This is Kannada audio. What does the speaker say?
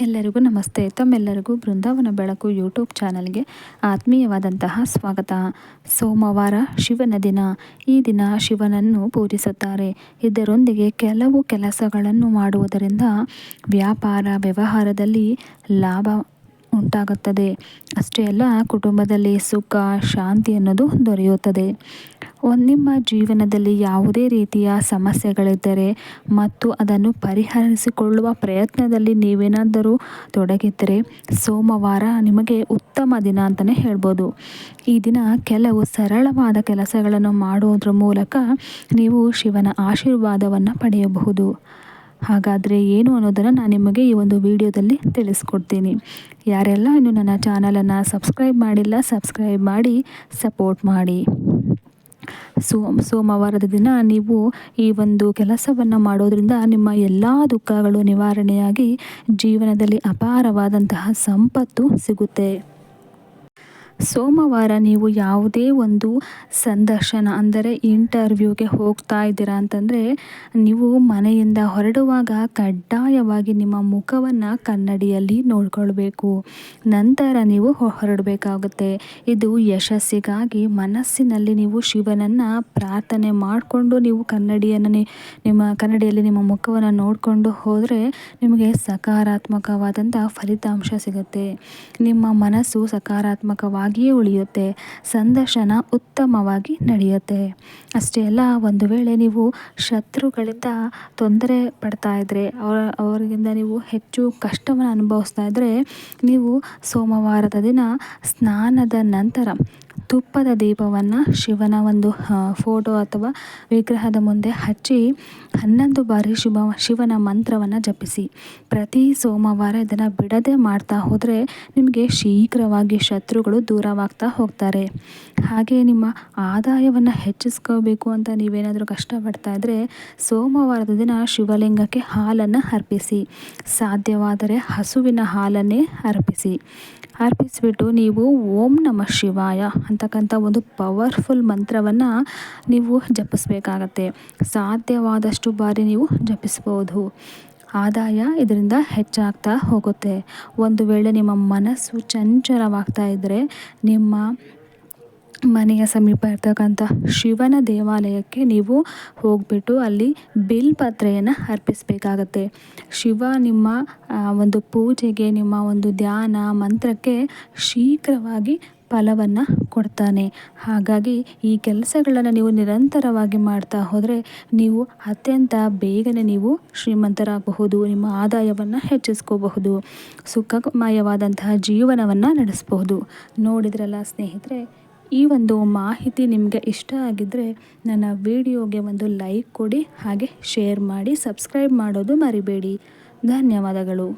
ಎಲ್ಲರಿಗೂ ನಮಸ್ತೆ. ತಮ್ಮೆಲ್ಲರಿಗೂ ಬೃಂದಾವನ ಬೆಳಕು ಯೂಟ್ಯೂಬ್ ಚಾನಲ್ಗೆ ಆತ್ಮೀಯವಾದಂತಹ ಸ್ವಾಗತ. ಸೋಮವಾರ ಶಿವನ ದಿನ. ಈ ದಿನ ಶಿವನನ್ನು ಪೂಜಿಸುತ್ತಾರೆ. ಇದರೊಂದಿಗೆ ಕೆಲವು ಕೆಲಸಗಳನ್ನು ಮಾಡುವುದರಿಂದ ವ್ಯಾಪಾರ ವ್ಯವಹಾರದಲ್ಲಿ ಲಾಭ ಉಂಟಾಗುತ್ತದೆ. ಅಷ್ಟೇ ಅಲ್ಲ, ಕುಟುಂಬದಲ್ಲಿ ಸುಖ ಶಾಂತಿ ಅನ್ನೋದು ದೊರೆಯುತ್ತದೆ. ನಿಮ್ಮ ಜೀವನದಲ್ಲಿ ಯಾವುದೇ ರೀತಿಯ ಸಮಸ್ಯೆಗಳಿದ್ದರೆ ಮತ್ತು ಅದನ್ನು ಪರಿಹರಿಸಿಕೊಳ್ಳುವ ಪ್ರಯತ್ನದಲ್ಲಿ ನೀವೇನಾದರೂ ತೊಡಗಿದ್ದರೆ ಸೋಮವಾರ ನಿಮಗೆ ಉತ್ತಮ ದಿನ ಅಂತಲೇ ಹೇಳ್ಬೋದು. ಈ ದಿನ ಕೆಲವು ಸರಳವಾದ ಕೆಲಸಗಳನ್ನು ಮಾಡುವುದರ ಮೂಲಕ ನೀವು ಶಿವನ ಆಶೀರ್ವಾದವನ್ನು ಪಡೆಯಬಹುದು. ಹಾಗಾದರೆ ಏನು ಅನ್ನೋದನ್ನು ನಾನು ನಿಮಗೆ ಈ ಒಂದು ವಿಡಿಯೋದಲ್ಲಿ ತಿಳಿಸ್ಕೊಡ್ತೀನಿ. ಯಾರೆಲ್ಲ ಇನ್ನು ನನ್ನ ಚಾನಲನ್ನು ಸಬ್ಸ್ಕ್ರೈಬ್ ಮಾಡಿಲ್ಲ, ಸಬ್ಸ್ಕ್ರೈಬ್ ಮಾಡಿ ಸಪೋರ್ಟ್ ಮಾಡಿ. ಸೋಮವಾರದ ದಿನ ನೀವು ಈ ಒಂದು ಕೆಲಸವನ್ನು ಮಾಡೋದ್ರಿಂದ ನಿಮ್ಮ ಎಲ್ಲ ದುಃಖಗಳು ನಿವಾರಣೆಯಾಗಿ ಜೀವನದಲ್ಲಿ ಅಪಾರವಾದಂತಹ ಸಂಪತ್ತು ಸಿಗುತ್ತೆ. ಸೋಮವಾರ ನೀವು ಯಾವುದೇ ಒಂದು ಸಂದರ್ಶನ ಅಂದರೆ ಇಂಟರ್ವ್ಯೂಗೆ ಹೋಗ್ತಾ ಇದ್ದೀರಾ ಅಂತಂದರೆ ನೀವು ಮನೆಯಿಂದ ಹೊರಡುವಾಗ ಕಡ್ಡಾಯವಾಗಿ ನಿಮ್ಮ ಮುಖವನ್ನು ಕನ್ನಡಿಯಲ್ಲಿ ನೋಡ್ಕೊಳ್ಬೇಕು. ನಂತರ ನೀವು ಹೊರಡಬೇಕಾಗುತ್ತೆ. ಇದು ಯಶಸ್ಸಿಗಾಗಿ ಮನಸ್ಸಿನಲ್ಲಿ ನೀವು ಶಿವನನ್ನು ಪ್ರಾರ್ಥನೆ ಮಾಡಿಕೊಂಡು ನೀವು ಕನ್ನಡಿಯಲ್ಲಿ ನಿಮ್ಮ ಮುಖವನ್ನು ನೋಡಿಕೊಂಡು ಹೋದರೆ ನಿಮಗೆ ಸಕಾರಾತ್ಮಕವಾದಂಥ ಫಲಿತಾಂಶ ಸಿಗುತ್ತೆ. ನಿಮ್ಮ ಮನಸ್ಸು ಸಕಾರಾತ್ಮಕವಾಗಿ ಉಳಿಯುತ್ತೆ. ಸಂದರ್ಶನ ಉತ್ತಮವಾಗಿ ನಡೆಯುತ್ತೆ. ಅಷ್ಟೇ ಅಲ್ಲ, ಒಂದು ವೇಳೆ ನೀವು ಶತ್ರುಗಳಿಂದ ತೊಂದರೆ ಪಡ್ತಾ ಇದ್ದರೆ, ಅವರಿಂದ ನೀವು ಹೆಚ್ಚು ಕಷ್ಟವನ್ನು ಅನುಭವಿಸ್ತಾ ಇದ್ದರೆ ನೀವು ಸೋಮವಾರದ ದಿನ ಸ್ನಾನದ ನಂತರ ತುಪ್ಪದ ದೀಪವನ್ನು ಶಿವನ ಒಂದು ಫೋಟೋ ಅಥವಾ ವಿಗ್ರಹದ ಮುಂದೆ ಹಚ್ಚಿ 11 ಬಾರಿ ಶಿವನ ಮಂತ್ರವನ್ನು ಜಪಿಸಿ. ಪ್ರತಿ ಸೋಮವಾರ ಇದನ್ನು ಬಿಡದೆ ಮಾಡ್ತಾ ಹೋದರೆ ನಿಮಗೆ ಶೀಘ್ರವಾಗಿ ಶತ್ರುಗಳು ದೂರವಾಗ್ತಾ ಹೋಗ್ತಾರೆ. ಹಾಗೆ ನಿಮ್ಮ ಆದಾಯವನ್ನು ಹೆಚ್ಚಿಸ್ಕೋಬೇಕು ಅಂತ ನೀವೇನಾದರೂ ಕಷ್ಟಪಡ್ತಾ ಇದ್ದರೆ ಸೋಮವಾರದ ದಿನ ಶಿವಲಿಂಗಕ್ಕೆ ಹಾಲನ್ನು ಅರ್ಪಿಸಿ. ಸಾಧ್ಯವಾದರೆ ಹಸುವಿನ ಹಾಲನ್ನೇ ಅರ್ಪಿಸಿಬಿಟ್ಟು ನೀವು ಓಂ ನಮಃ ಶಿವಾಯ ಅಂತಕ್ಕಂಥ ಒಂದು ಪವರ್ಫುಲ್ ಮಂತ್ರವನ್ನು ನೀವು ಜಪಿಸ್ಬೇಕಾಗತ್ತೆ. ಸಾಧ್ಯವಾದಷ್ಟು ಬಾರಿ ನೀವು ಜಪಿಸ್ಬೋದು. ಆದಾಯ ಇದರಿಂದ ಹೆಚ್ಚಾಗ್ತಾ ಹೋಗುತ್ತೆ. ಒಂದು ವೇಳೆ ನಿಮ್ಮ ಮನಸ್ಸು ಚಂಚಲವಾಗ್ತಾ ಇದ್ದರೆ ನಿಮ್ಮ ಮನೆಯ ಸಮೀಪ ಇರ್ತಕ್ಕಂಥ ಶಿವನ ದೇವಾಲಯಕ್ಕೆ ನೀವು ಹೋಗ್ಬಿಟ್ಟು ಅಲ್ಲಿ ಬಿಲ್ಪತ್ರೆಯನ್ನು ಅರ್ಪಿಸಬೇಕಾಗತ್ತೆ. ಶಿವ ನಿಮ್ಮ ಒಂದು ಪೂಜೆಗೆ, ನಿಮ್ಮ ಒಂದು ಧ್ಯಾನ ಮಂತ್ರಕ್ಕೆ ಶೀಘ್ರವಾಗಿ ಫಲವನ್ನು ಕೊಡ್ತಾನೆ. ಹಾಗಾಗಿ ಈ ಕೆಲಸಗಳನ್ನು ನೀವು ನಿರಂತರವಾಗಿ ಮಾಡ್ತಾ ಹೋದರೆ ನೀವು ಅತ್ಯಂತ ಬೇಗನೆ ನೀವು ಶ್ರೀಮಂತರಾಗಬಹುದು. ನಿಮ್ಮ ಆದಾಯವನ್ನು ಹೆಚ್ಚಿಸ್ಕೋಬಹುದು. ಸುಖಮಯವಾದಂತಹ ಜೀವನವನ್ನು ನಡೆಸಬಹುದು. ನೋಡಿದ್ರಲ್ಲ ಸ್ನೇಹಿತರೆ, ಈ ಒಂದು ಮಾಹಿತಿ ನಿಮಗೆ ಇಷ್ಟ ಆಗಿದ್ದರೆ ನನ್ನ ವಿಡಿಯೋಗೆ ಒಂದು ಲೈಕ್ ಕೊಡಿ, ಹಾಗೆ ಶೇರ್ ಮಾಡಿ, ಸಬ್ಸ್ಕ್ರೈಬ್ ಮಾಡೋದು ಮರಿಬೇಡಿ. ಧನ್ಯವಾದಗಳು.